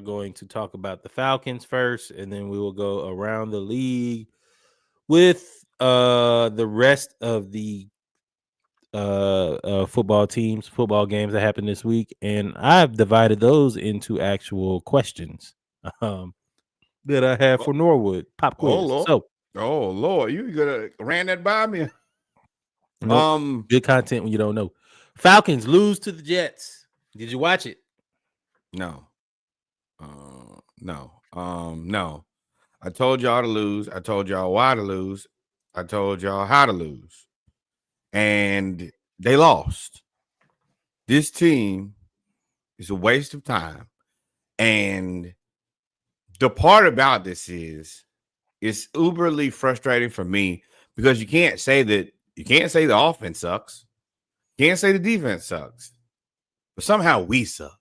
going to talk about the Falcons first, and then we will go around the league with the rest of the football games that happened this week, and I've divided those into actual questions that I have for Norwood pop quiz. Lord, you gonna ran that by me? Nope. Good content when you don't know. Falcons lose to the Jets. Did you watch it? No. No. I told y'all to lose. I told y'all why to lose. I told y'all how to lose. And they lost. This team is a waste of time. And the part about this is it's uberly frustrating for me because you can't say the offense sucks. You can't say the defense sucks. But somehow we suck.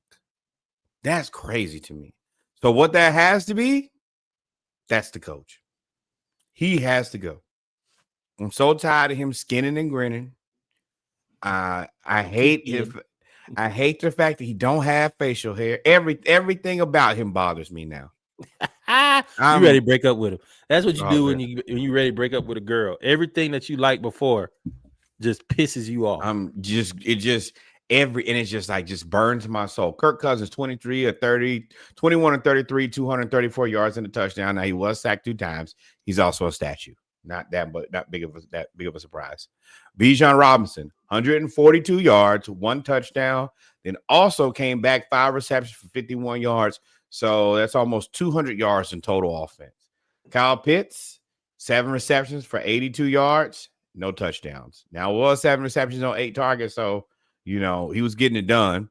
That's crazy to me. So what that has to be, that's the coach. He has to go. I'm so tired of him skinning and grinning. I hate the fact that he don't have facial hair. Everything about him bothers me now. You ready to break up with him? That's what you do when you ready to break up with a girl. Everything that you liked before just pisses you off. It just burns my soul. Kirk Cousins, 21 or 33, 234 yards and a touchdown. Now he was sacked 2 times. He's also a statue. Not big of a surprise. Bijan Robinson, 142 yards, 1 touchdown. Then also came back 5 receptions for 51 yards. So that's almost 200 yards in total offense. Kyle Pitts, 7 receptions for 82 yards, no touchdowns. Now it was 7 receptions on 8 targets, so he was getting it done.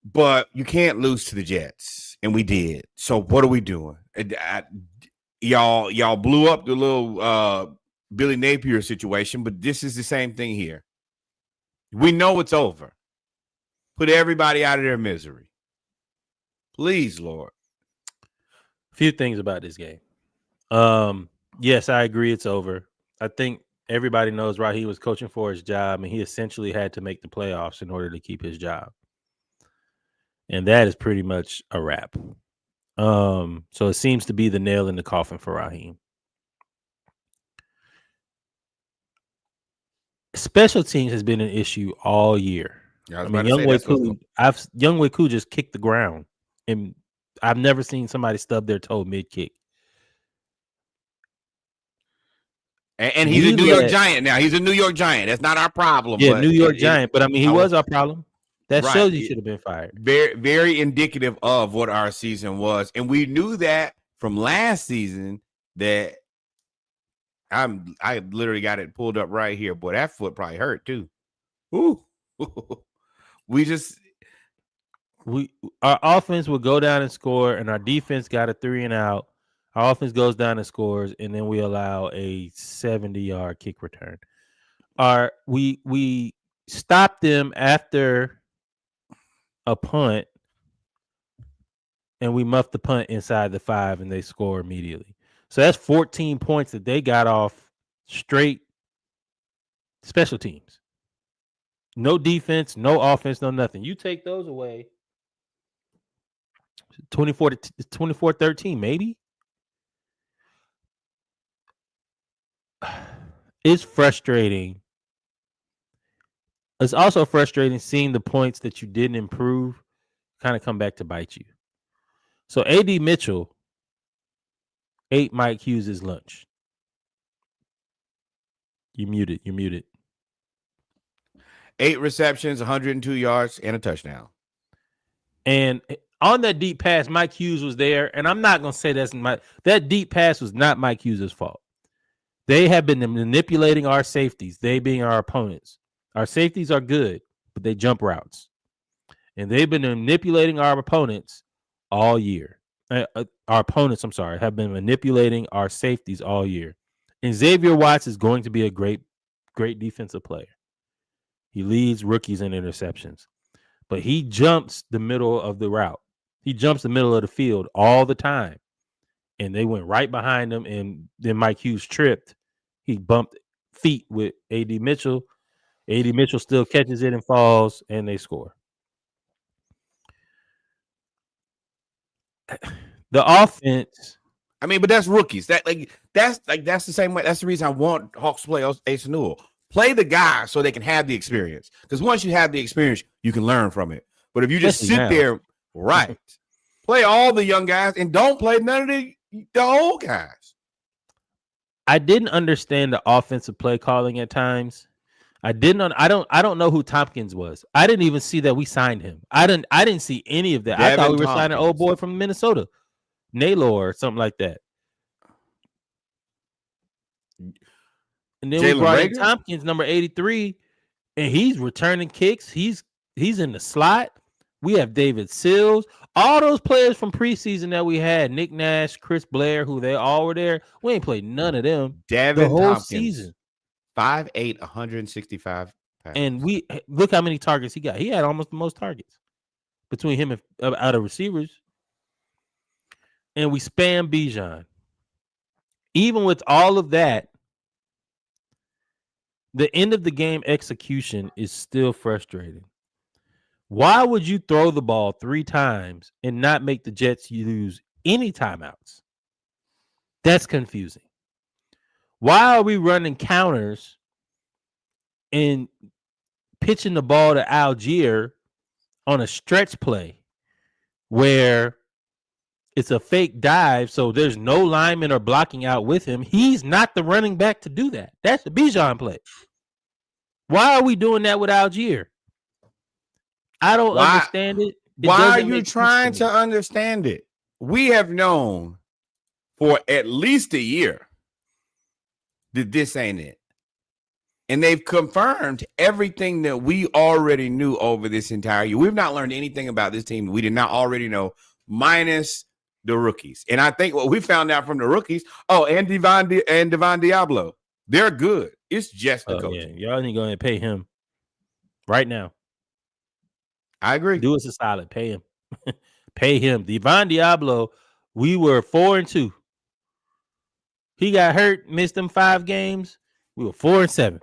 But you can't lose to the Jets, and we did. So what are we doing? Y'all blew up the little Billy Napier situation, but this is the same thing here. We know it's over. Put everybody out of their misery. Please, Lord. A few things about this game. Yes, I agree it's over. I think everybody knows Raheem was coaching for his job, and he essentially had to make the playoffs in order to keep his job. And that is pretty much a wrap. So it seems to be the nail in the coffin for Raheem. Special teams has been an issue all year. Young Wei Koo just kicked the ground, and I've never seen somebody stub their toe mid-kick. And he's a New York Giant now. He's a New York Giant. That's not our problem. Yeah, New York Giant. But, he was our problem. That shows he should have been fired. Very, very indicative of what our season was. And we knew that from last season that I literally got it pulled up right here. Boy, that foot probably hurt too. Ooh. Our offense would go down and score, and our defense got a 3 and out. Our offense goes down and scores, and then we allow a 70-yard kick return. We stopped them after a punt, and we muffed the punt inside the 5, and they score immediately. So that's 14 points that they got off straight special teams. No defense, no offense, no nothing. You take those away, 24-13, maybe. It's frustrating. It's also frustrating seeing the points that you didn't improve kind of come back to bite you. So A.D. Mitchell ate Mike Hughes' lunch. You're muted. 8 receptions, 102 yards, and a touchdown. And on that deep pass, Mike Hughes was there. And I'm not going to say that deep pass was not Mike Hughes' fault. They have been manipulating our safeties, they being our opponents. Our safeties are good, but they jump routes. And they've been manipulating our opponents all year. Our opponents, have been manipulating our safeties all year. And Xavier Watts is going to be a great defensive player. He leads rookies in interceptions. But he jumps the middle of the route. He jumps the middle of the field all the time. And they went right behind him, and then Mike Hughes tripped. He bumped feet with A.D. Mitchell. A.D. Mitchell still catches it and falls, and they score. The offense. I mean, but that's rookies. That's the same way. That's the reason I want Hawks to play Ace Newell. Play the guy so they can have the experience. Because once you have the experience, you can learn from it. But if you just sit there, right, play all the young guys and don't play none of the old guys. I didn't understand the offensive play calling at times. I don't know who Tompkins was. I didn't even see that we signed him. I didn't see any of that. I thought we were signing an old boy from Minnesota, Naylor or something like that. And then we brought in Tompkins, number 83, and he's returning kicks. He's in the slot. We have David Sills. All those players from preseason that we had, Nick Nash, Chris Blair, who they all were there. We ain't played none of them the whole season. 5'8", 165 pounds. And we look how many targets he got. He had almost the most targets between him and out of receivers. And we spam Bijan. Even with all of that, the end of the game execution is still frustrating. Why would you throw the ball 3 times and not make the Jets use any timeouts? That's confusing. Why are we running counters and pitching the ball to Algier on a stretch play where it's a fake dive, so there's no lineman or blocking out with him? He's not the running back to do that. That's the Bijan play. Why are we doing that with Algier? I don't understand it. Why are you trying to understand it? We have known for at least a year that this ain't it. And they've confirmed everything that we already knew over this entire year. We've not learned anything about this team we did not already know, minus the rookies. And I think what we found out from the rookies, and Devon Diablo, they're good. It's just the coach. Yeah. Y'all need to go ahead and pay him right now. I agree. Do us a solid. Pay him. Pay him. Devon Diablo, we were 4-2. He got hurt, missed them 5 games. We were 4-7.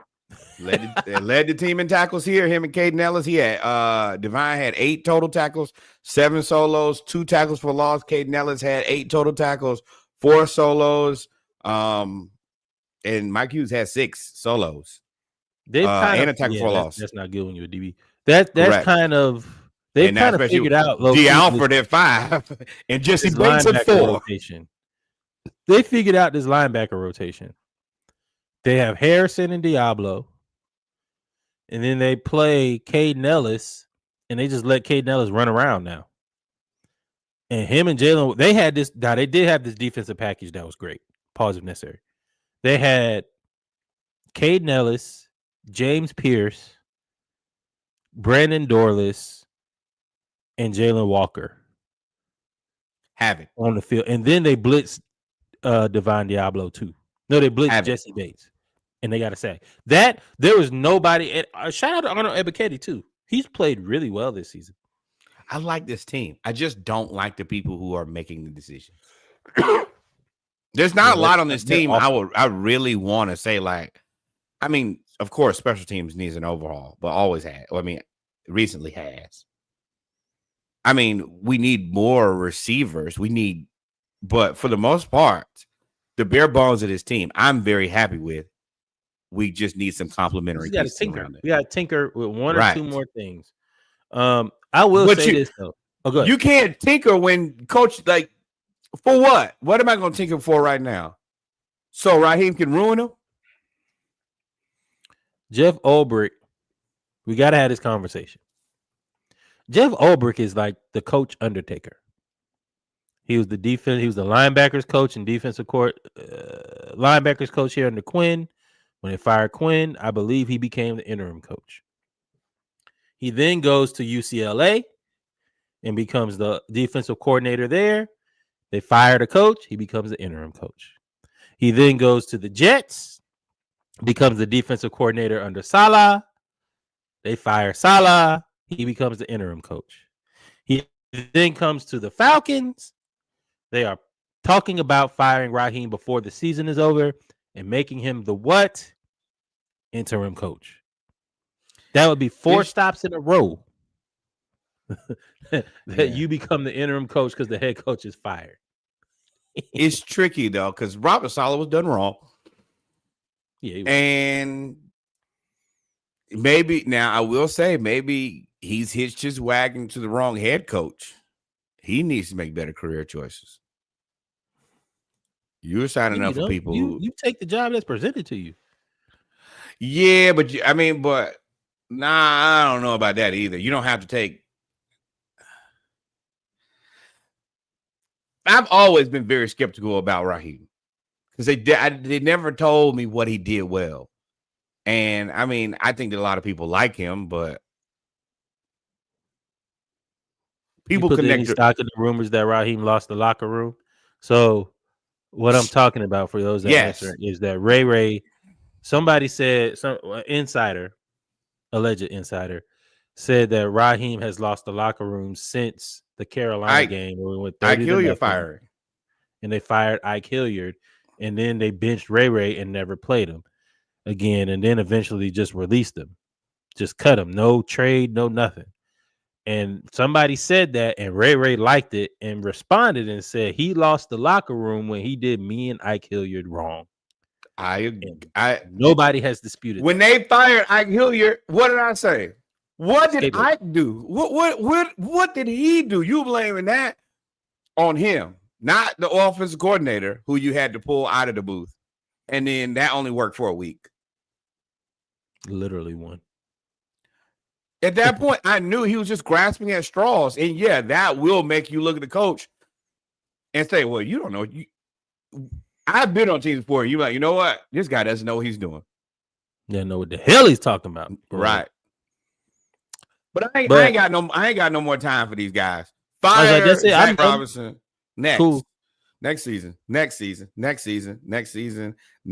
led the team in tackles here. Him and Caden Ellis. He had Devon had 8 total tackles, 7 solos, 2 tackles for loss. Caden Ellis had 8 total tackles, 4 solos. And Mike Hughes had 6 solos. And a tackle for loss. That's not good when you're a DB. That's correct. Kind of they've kind of figured out. D. Alford at 5 and Jesse Bates at 4. Rotation. They figured out this linebacker rotation. They have Harrison and Diablo, and then they play Caden Ellis, and they just let Caden Ellis run around now. And him and Jalen, they had this. Now they did have this defensive package that was great. Pause if necessary. They had Caden Ellis, James Pierce, Brandon Dorless, and Jalen Walker have it on the field. And then they blitzed Devon Diablo too. No, they blitzed Jesse Bates. And they got to say that there was nobody. Shout out to Arnold Ebiketie too. He's played really well this season. I like this team. I just don't like the people who are making the decisions. There's not a lot on this team I really want to say, like, I mean, of course, special teams needs an overhaul, but always had. I mean, recently has. I mean, we need more receivers. But for the most part, the bare bones of this team, I'm very happy with. We just need some complimentary. We got to tinker. We got to tinker with 1 or 2 more things. I will say this though. Oh, go ahead. You can't tinker when coach, like, for what? What am I going to tinker for right now? So Raheem can ruin him? Jeff Ulbrich, we got to have this conversation. Jeff Ulbrich is like the coach Undertaker. He was the defense. He was the linebackers coach and defensive court linebackers coach here under Quinn. When they fired Quinn, I believe he became the interim coach. He then goes to UCLA and becomes the defensive coordinator there. They fire the coach. He becomes the interim coach. He then goes to the Jets, becomes the defensive coordinator under Saleh. They fire Saleh. He becomes the interim coach. He then comes to the Falcons. They are talking about firing Raheem before the season is over and making him the what? Interim coach. That would be 4 stops in a row that you become the interim coach because the head coach is fired. It's tricky though, because Robert Saleh was done wrong. Yeah, and maybe now I will say maybe he's hitched his wagon to the wrong head coach. He needs to make better career choices. You're signing up for people who you take the job that's presented to you. Yeah, but nah, I don't know about that either. You don't have to take. I've always been very skeptical about Raheem because they never told me what he did well. And I mean, I think that a lot of people like him, but people put any connect. stock in the rumors that Raheem lost the locker room. So what I'm talking about for those that answer is that Ray-Ray, somebody said, some alleged insider, said that Raheem has lost the locker room since the Carolina game where we went 30 Ike to Hilliard nothing, firing. and they fired Ike Hilliard, and then they benched Ray-Ray and never played him again, and then eventually just released him, just cut him, no trade, no nothing. And somebody said that, and Ray-Ray liked it and responded and said he lost the locker room when he did me and Ike Hilliard wrong. Nobody has disputed when that. they fired Ike Hilliard. What did I say? What did Ike do? What did he do? You blaming that on him, not the offensive coordinator who you had to pull out of the booth, and then that only worked for a week. Literally one. At that point, I knew he was just grasping at straws. And yeah, that will make you look at the coach and say, well, you don't know. I've been on teams before. You're like, you know what? This guy doesn't know what he's doing. Yeah, know what the hell he's talking about. Right. But I ain't got no more time for these guys. Fire Zach Robinson next. Cool. Next season.